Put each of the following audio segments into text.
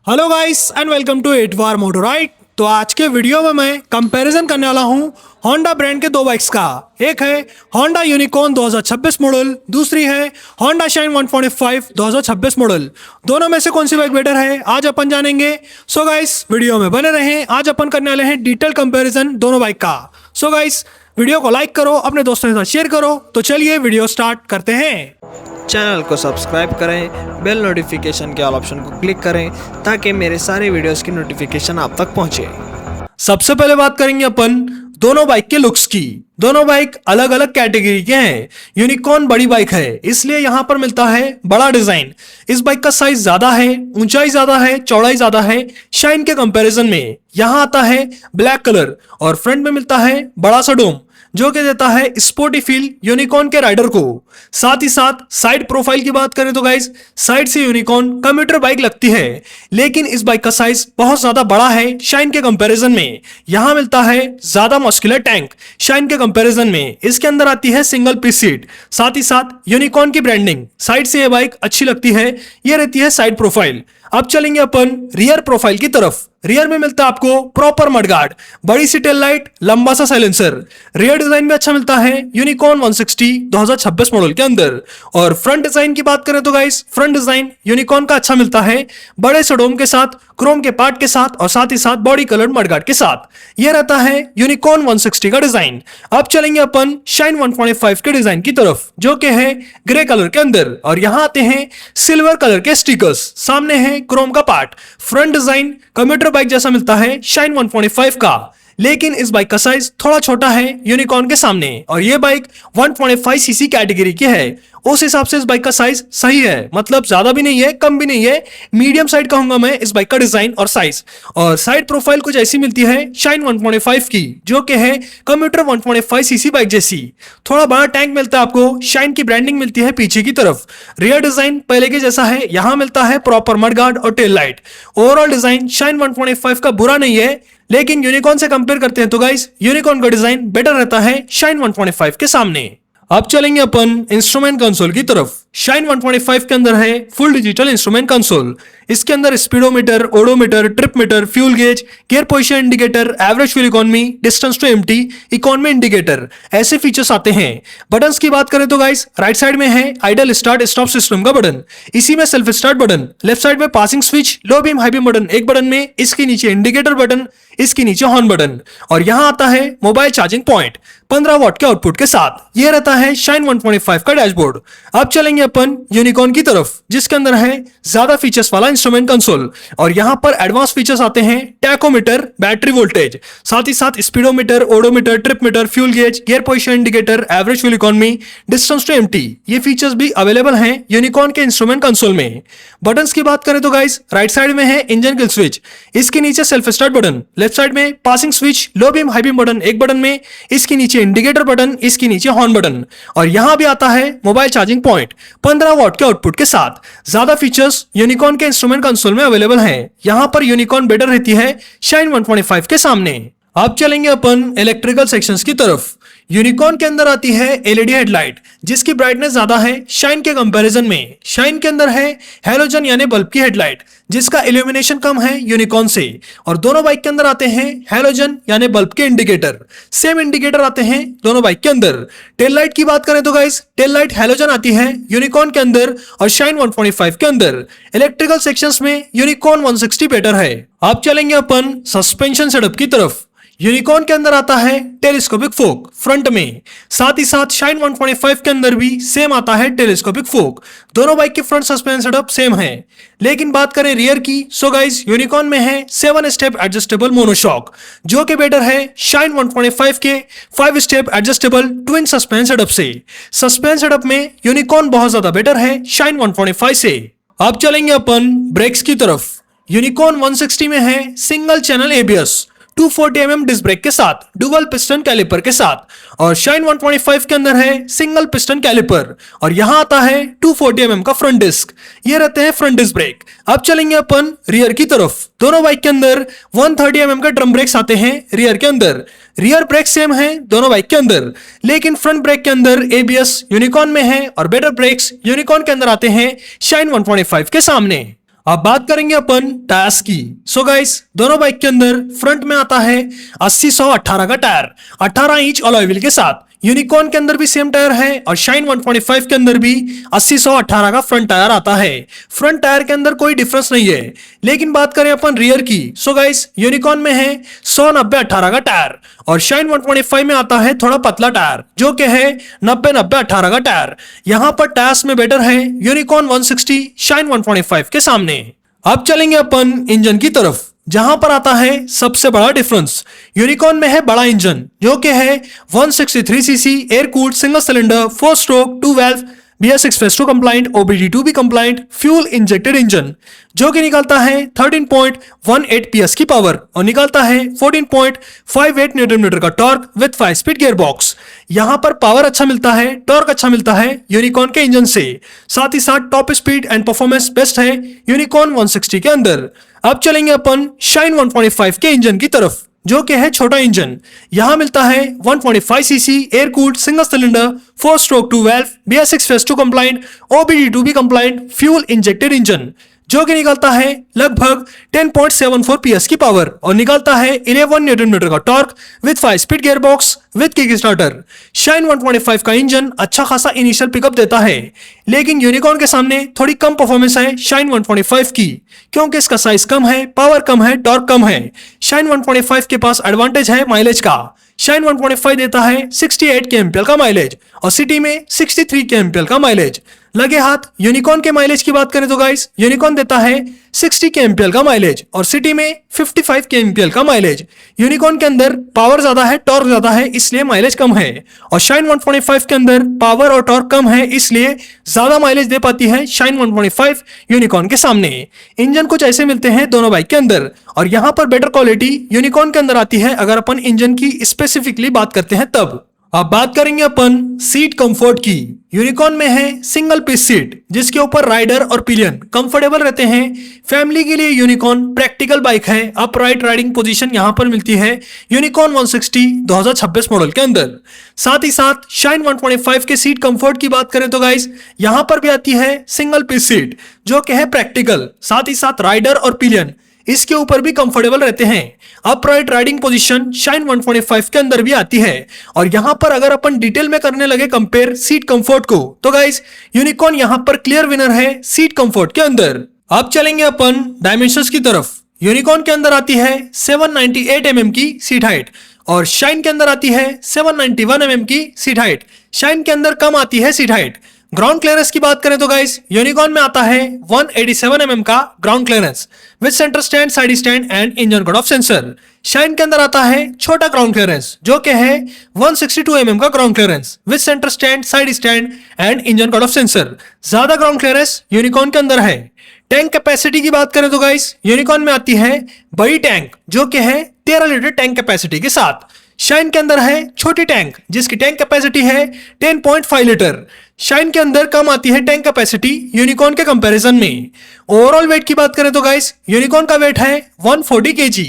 Hello guys and welcome to एटवार moto right. तो आज के वीडियो में मैं कंपैरिजन करने वाला हूं होंडा ब्रांड के दो बाइक्स का। एक है होंडा यूनिकॉर्न 2026 मॉडल, दूसरी है होंडा शाइन 125 2026 मॉडल। दोनों में से कौन सी बाइक बेटर है आज अपन जानेंगे। सो गाइस वीडियो में बने रहें, आज अपन करने वाले हैं डिटेल कंपैरिजन दोनों बाइक का। सो गाइस वीडियो को लाइक करो, अपने दोस्तों के साथ शेयर करो। तो चलिए वीडियो स्टार्ट करते हैं। चैनल को सब्सक्राइब करें, बेल नोटिफिकेशन के ऑल ऑप्शन को क्लिक करें ताकि मेरे सारे वीडियोस की नोटिफिकेशन आप तक पहुंचे। सबसे पहले बात करेंगे अपन दोनों बाइक के लुक्स की। दोनों बाइक अलग अलग कैटेगरी के हैं। यूनिकॉर्न बड़ी बाइक है, इसलिए यहां पर मिलता है बड़ा डिजाइन। इस बाइक का साइज ज्यादा है, ऊंचाई ज्यादा है, चौड़ाई ज्यादा है शाइन के कंपैरिजन में। यहां आता है ब्लैक कलर और फ्रंट में मिलता है बड़ा सा डोम जो कि देता है स्पोर्टी फील यूनिकॉर्न के राइडर को। साथ ही साथ साइड प्रोफाइल की बात करें तो गाइस साइड से यूनिकॉर्न कम्यूटर बाइक लगती है, लेकिन इस बाइक का साइज बहुत ज्यादा बड़ा है शाइन के कंपैरिजन में। यहां मिलता है ज्यादा मस्कुलर टैंक शाइन के कंपैरिजन में। इसके अंदर आती है सिंगल पीस सीट, साथ ही साथ यूनिकॉर्न की ब्रांडिंग। साइड से यह बाइक अच्छी लगती है, यह रहती है साइड प्रोफाइल। अब चलेंगे अपन रियर प्रोफाइल की तरफ। रियर में मिलता है आपको प्रॉपर मडगार्ड, बड़ी सी टेल लाइट, लंबा सा साइलेंसर। रियर डिजाइन भी अच्छा मिलता है यूनिकॉर्न 160 2026 मॉडल के अंदर। और फ्रंट डिजाइन की बात करें तो गाइस फ्रंट डिजाइन यूनिकॉर्न का अच्छा मिलता है, बड़े से डोम के साथ, क्रोम के पार्ट के साथ और साथ ही साथ बॉडी कलर्ड मडगार्ड के साथ। यह रहता है यूनिकॉर्न 160 का डिजाइन। अब चलेंगे अपन शाइन 125 के डिजाइन की तरफ जो कि है ग्रे कलर के अंदर। और यहां आते हैं सिल्वर कलर के स्टिकर्स, सामने है क्रोम का part. Front design commuter bike जैसा मिलता है शाइन 125 का, लेकिन इस बाइक का साइज थोड़ा छोटा है यूनिकॉर्न के सामने। और यह बाइक 125 सीसी कैटेगरी की है, उस हिसाब से इस बाइक का साइज सही है, मतलब ज्यादा भी नहीं है कम भी नहीं है, मीडियम साइड कहूंगा मैं इस बाइक का डिजाइन और साइज। और साइड प्रोफाइल कुछ ऐसी मिलती है शाइन 125 की जो कि है कम्यूटर 125 सीसी बाइक जैसी। थोड़ा बड़ा टैंक मिलता है आपको, शाइन की ब्रांडिंग मिलती है पीछे की तरफ। रियर डिजाइन पहले के जैसा है, यहां मिलता है प्रॉपर मडगार्ड और tail light. Overall design shine 125 का बुरा नहीं है, लेकिन यूनिकॉर्न से कंपेयर करते हैं तो गाइस यूनिकॉर्न का डिजाइन बेटर रहता है शाइन 125 के सामने। अब चलेंगे अपन इंस्ट्रूमेंट कंसोल की तरफ। शाइन 125 के अंदर है फुल डिजिटल इंस्ट्रूमेंट कंसोल। इसके अंदर speedometer, odometer, trip meter, fuel gauge, gear position indicator, average fuel economy, distance to empty, economy indicator ऐसे फीचर्स आते हैं। बटन्स की बात करें तो गाइस राइट साइड में है आइडल स्टार्ट स्टॉप सिस्टम का बटन, इसी में self start button. Left side में passing switch, low beam high beam button एक बटन में, इसके नीचे इंडिकेटर बटन, इसके नीचे हॉर्न बटन। और यहां आता है मोबाइल चार्जिंग पॉइंट 15 वॉट के आउटपुट के साथ। यह रहता है शाइन 125 का डैशबोर्ड। अब चलेंगे अपन यूनिकॉर्न की तरफ जिसके अंदर है ज्यादा फीचर्स वाला इंस्ट्रूमेंट कंसोल। और यहां पर एडवांस फीचर्स आते हैं टैकोमीटर, बैटरी वोल्टेज, साथ ही साथ speedometer, odometer, trip meter, fuel gauge, gear position indicator, average fuel economy, distance to empty. ये फीचर्स भी अवेलेबल हैं यूनिकॉर्न के इंस्ट्रूमेंट कंसोल में। बटन्स की बात करें तो गाइस राइट साइड में है इंजन किल स्विच, इसके नीचे self start button. Left side में passing switch, low beam high beam button एक बटन में, इसके नीचे इंडिकेटर बटन, इसके नीचे हॉर्न बटन। और यहां भी आता है मोबाइल चार्जिंग पॉइंट 15 वॉट के आउटपुट के साथ। ज्यादा फीचर्स यूनिकॉर्न के इंस्ट्रूमेंट कंसोल में अवेलेबल हैं। यहां पर यूनिकॉर्न बेटर रहती है शाइन 125 के सामने। अब चलेंगे अपन इलेक्ट्रिकल सेक्शंस की तरफ। यूनिकॉर्न के अंदर आती है एलईडी हेडलाइट जिसकी ब्राइटनेस ज्यादा है शाइन के कंपैरिजन में। शाइन के अंदर है हैलोजन यानी बल्ब की हेडलाइट जिसका इल्यूमिनेशन कम है यूनिकॉर्न से। और दोनों बाइक के अंदर आते हैं हैलोजन यानी बल्ब के इंडिकेटर, सेम इंडिकेटर आते हैं दोनों बाइक के अंदर। टेल लाइट की बात करें तो गाइस टेल लाइट हैलोजन आती है यूनिकॉर्न के अंदर और शाइन 125 के अंदर। इलेक्ट्रिकल सेक्शंस में यूनिकॉर्न 160 बेटर है। अब चलेंगे अपन सस्पेंशन सेटअप की तरफ। यूनिकॉर्न के अंदर आता है टेलीस्कोपिक फोक फ्रंट में, साथ ही साथ शाइन 125 के अंदर भी सेम आता है टेलीस्कोपिक फोक। दोनों बाइक के फ्रंट सस्पेंशन सेटअप सेम है। लेकिन बात करें रियर की सो गाइस यूनिकॉर्न में है 7 स्टेप एडजस्टेबल मोनोशॉक जो कि बेटर है शाइन 125 के 5 step adjustable twin suspension setup से। सस्पेंशन सेटअप में यूनिकॉर्न बहुत ज्यादा बेटर है शाइन 125 से। अब चलेंगे अपन ब्रेक्स की तरफ। यूनिकॉर्न 160 में है single channel ABS 240 mm disc brake के साथ, डुअल पिस्टन कैलिपर के साथ। और शाइन 125 के अंदर है सिंगल पिस्टन कैलिपर और यहां आता है 240 mm का फ्रंट डिस्क। ये रहते हैं फ्रंट डिस्क ब्रेक। अब चलेंगे अपन रियर की तरफ। दोनों बाइक के अंदर 130 mm का ड्रम ब्रेक्स आते हैं रियर के अंदर। रियर ब्रेक सेम है दोनों बाइक के अंदर, लेकिन फ्रंट ब्रेक के अंदर एबीएस यूनिकॉर्न में है और बेटर ब्रेक्स यूनिकॉर्न के अंदर आते हैं शाइन 125 के सामने। अब बात करेंगे अपन टायर्स की। सो गाइस, दोनों बाइक के अंदर फ्रंट में आता है 80/100/18 का टायर 18 इंच अलॉय व्हील के साथ। यूनिकॉर्न के अंदर भी सेम टायर है और शाइन 125 के अंदर भी 80/100/18 का फ्रंट टायर आता है। फ्रंट टायर के अंदर कोई डिफरेंस नहीं है। लेकिन बात करें अपन रियर की, सो गाइस यूनिकॉर्न में है 100/90/18 का टायर और शाइन 125 में आता है थोड़ा पतला टायर जो कि है 90/90/18 का टायर। यहां पर टायर्स में बेटर है यूनिकॉर्न 160 शाइन 125 के सामने। अब चलेंगे अपन इंजन की तरफ, जहां पर आता है सबसे बड़ा डिफरेंस। यूनिकॉर्न में है बड़ा इंजन जो कि है 163 CC air cooled single cylinder 4 stroke 2 valve BS6 Festo compliant OBD2 भी compliant फ्यूल इंजेक्टेड इंजन जो कि निकालता है 13.18 PS की पावर और निकालता है 14.58 न्यूटन मीटर का torque with 5 speed gear box. यहां पर पावर अच्छा मिलता है, टॉर्क अच्छा मिलता है यूनिकॉर्न के इंजन से। साथ ही साथ top speed and performance best है यूनिकॉर्न 160 के अंदर। अब चलेंगे अपन शाइन 125 के इंजन की तरफ जो कि है छोटा इंजन। यहां मिलता है 125 CC air cooled single cylinder 4 stroke 2 valve BS6 Festo compliant OBD2 भी compliant फ्यूल इंजेक्टेड इंजन जो कि निकालता है लगभग 10.74 PS की पावर और निकालता है 11 न्यूटन मीटर का torque with 5 speed gear box with kick starter. Shine 125 का इंजन अच्छा खासा इनिशियल पिकअप देता है, लेकिन यूनिकॉर्न के सामने थोड़ी कम परफॉर्मेंस है शाइन 125 की, क्योंकि इसका साइज कम है, पावर कम है, टॉर्क कम है। शाइन 125 के पास एडवांटेज है माइलेज का। शाइन 125 देता है 68 kmpl का माइलेज और सिटी में 63 kmpl का माइलेज। लगे हाथ यूनिकॉर्न के माइलेज की बात करें तो गाइस, यूनिकॉर्न देता है 60 kmpl का माइलेज और सिटी में 55 kmpl का माइलेज। यूनिकॉर्न के अंदर पावर ज्यादा है, टॉर्क ज्यादा है, इसलिए माइलेज कम है और शाइन 125 के अंदर पावर और टॉर्क कम है, इसलिए ज्यादा माइलेज दे पाती है शाइन 125 यूनिकॉर्न के सामने। इंजन कुछ ऐसे मिलते हैं दोनों बाइक के अंदर और यहां पर बेटर क्वालिटी यूनिकॉर्न के अंदर आती है अगर अपन इंजन की स्पेसिफिकली बात करते हैं तब। अब बात करेंगे अपन सीट कंफर्ट की। यूनिकॉर्न में है सिंगल पीस सीट जिसके ऊपर राइडर और पिलियन कंफर्टेबल रहते हैं। फैमिली के लिए यूनिकॉर्न प्रैक्टिकल बाइक है। अपराइट राइडिंग पोजीशन यहां पर मिलती है यूनिकॉर्न 160 2026 मॉडल के अंदर। साथ ही साथ शाइन 125 के सीट कंफर्ट की बात करें तो गाइस, यहां पर भी आती है सिंगल पीस सीट जो कि है प्रैक्टिकल। साथ ही साथ राइडर और पिलियन इसके ऊपर भी कंफर्टेबल रहते हैं। अपराइट राइडिंग पोजीशन शाइन 125 के अंदर भी आती है और यहां पर अगर अपन डिटेल में करने लगे कंपेयर सीट कंफर्ट को तो गाइस, यूनिकॉर्न यहां पर क्लियर विनर है सीट कंफर्ट के अंदर। अब चलेंगे अपन डायमेंशंस की तरफ। यूनिकॉर्न के अंदर आती है 798 mm की सीट हाइट और शाइन के अंदर आती है 791 mm की सीट हाइट। शाइन के अंदर कम आती है सीट हाइट। ग्राउंड क्लियरेंस की बात करें तो गाइस, यूनिकॉर्न में आता है 187 mm का ground clearance with centre stand, side stand and engine cut off sensor. Shine के अंदर आता है छोटा ग्राउंड क्लियरेंस जो कि है 162 mm का ground clearance with centre stand, side stand and engine cut off sensor. ज्यादा ग्राउंड क्लियरेंस यूनिकॉर्न के अंदर है। टैंक कैपेसिटी की बात करें तो गाइस, यूनिकॉर्न में आती है बड़ी टैंक जो कि है 13 लीटर टैंक कैपेसिटी के साथ। शाइन के अंदर है छोटी टैंक जिसकी टैंक कैपेसिटी है 10.5 लीटर। शाइन के अंदर कम आती है टैंक कैपेसिटी यूनिकॉर्न के कंपैरिजन में। ओवरऑल वेट की बात करें तो गाइस, यूनिकॉर्न का वेट है 140 kg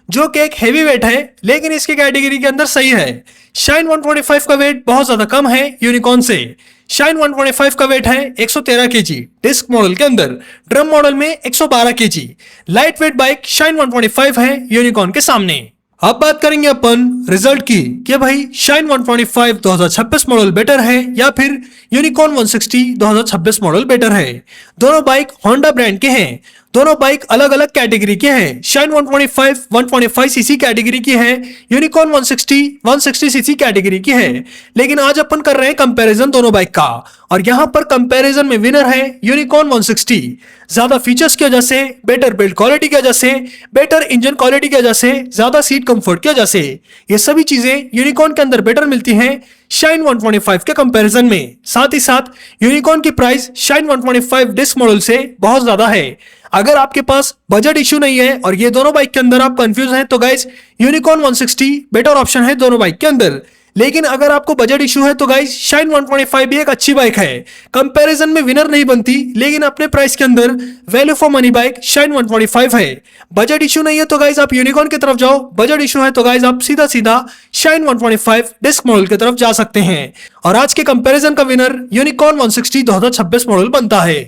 जो कि एक हेवी वेट है, लेकिन इसकी कैटेगरी के अंदर सही है। शाइन 125 का वेट बहुत ज्यादा कम है यूनिकॉर्न से। शाइन 125 का वेट है 113 kg डिस्क मॉडल के अंदर, ड्रम मॉडल में 112 kg। Light weight bike shine 125 है यूनिकॉर्न के सामने। अब बात करेंगे अपन रिजल्ट की कि भाई शाइन 125 2026 मॉडल बेटर है या फिर यूनिकॉर्न 160 2026 मॉडल बेटर है। दोनों बाइक होंडा ब्रांड के हैं। दोनों बाइक अलग अलग कैटेगरी के हैं। शाइन 125 125 सीसी कैटेगरी की है, यूनिकॉर्न 160 सीसी कैटेगरी की है। लेकिन आज अपन कर रहे हैं कंपैरिजन दोनों बाइक का और यहां पर कंपैरिजन में विनर है यूनिकॉर्न 160। ज्यादा फीचर्स की वजह से, बेटर बिल्ड क्वालिटी की वजह से, बेटर इंजन क्वालिटी की वजह से, ज्यादा सीट कंफर्ट की वजह से, ये सभी चीजें यूनिकॉर्न के अंदर बेटर मिलती हैं शाइन 125 के कंपैरिजन में। साथ ही साथ यूनिकॉर्न की प्राइस शाइन 125 डिस्क मॉडल से बहुत ज्यादा है। अगर आपके पास बजट इश्यू नहीं है और ये दोनों बाइक के अंदर आप कंफ्यूज हैं तो गाइस, यूनिकॉर्न 160 बेटर ऑप्शन है दोनों बाइक के अंदर। लेकिन अगर आपको बजट इशू है तो गाइस, शाइन 125 भी एक अच्छी बाइक है। कंपैरिजन में विनर नहीं बनती, लेकिन अपने प्राइस के अंदर value for money bike shine 125 है। बजट इशू नहीं है तो गाइस आप यूनिकॉर्न की तरफ जाओ, बजट इशू है तो गाइस आप सीधा सीधा शाइन 125 डिस्क मॉडल की तरफ जा सकते हैं। और आज के कंपैरिजन का विनर यूनिकॉर्न 160 2026 मॉडल बनता है।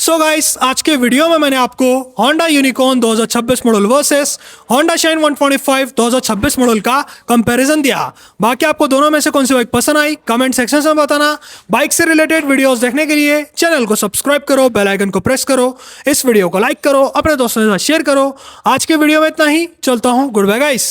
सो गाइस, आज के वीडियो में मैंने आपको Honda Unicorn 2026 model versus Honda Shine 125 2026 model का कंपैरिजन दिया। बाकी आपको दोनों में से कौन सी बाइक पसंद आई कमेंट सेक्शन में बताना। बाइक से रिलेटेड वीडियोस देखने के लिए चैनल को सब्सक्राइब करो, बेल आइकन को प्रेस करो, इस वीडियो को लाइक करो, अपने दोस्तों के साथ शेयर करो। आज के वीडियो में इतना ही, चलता हूँ, गुड बाय गाइस।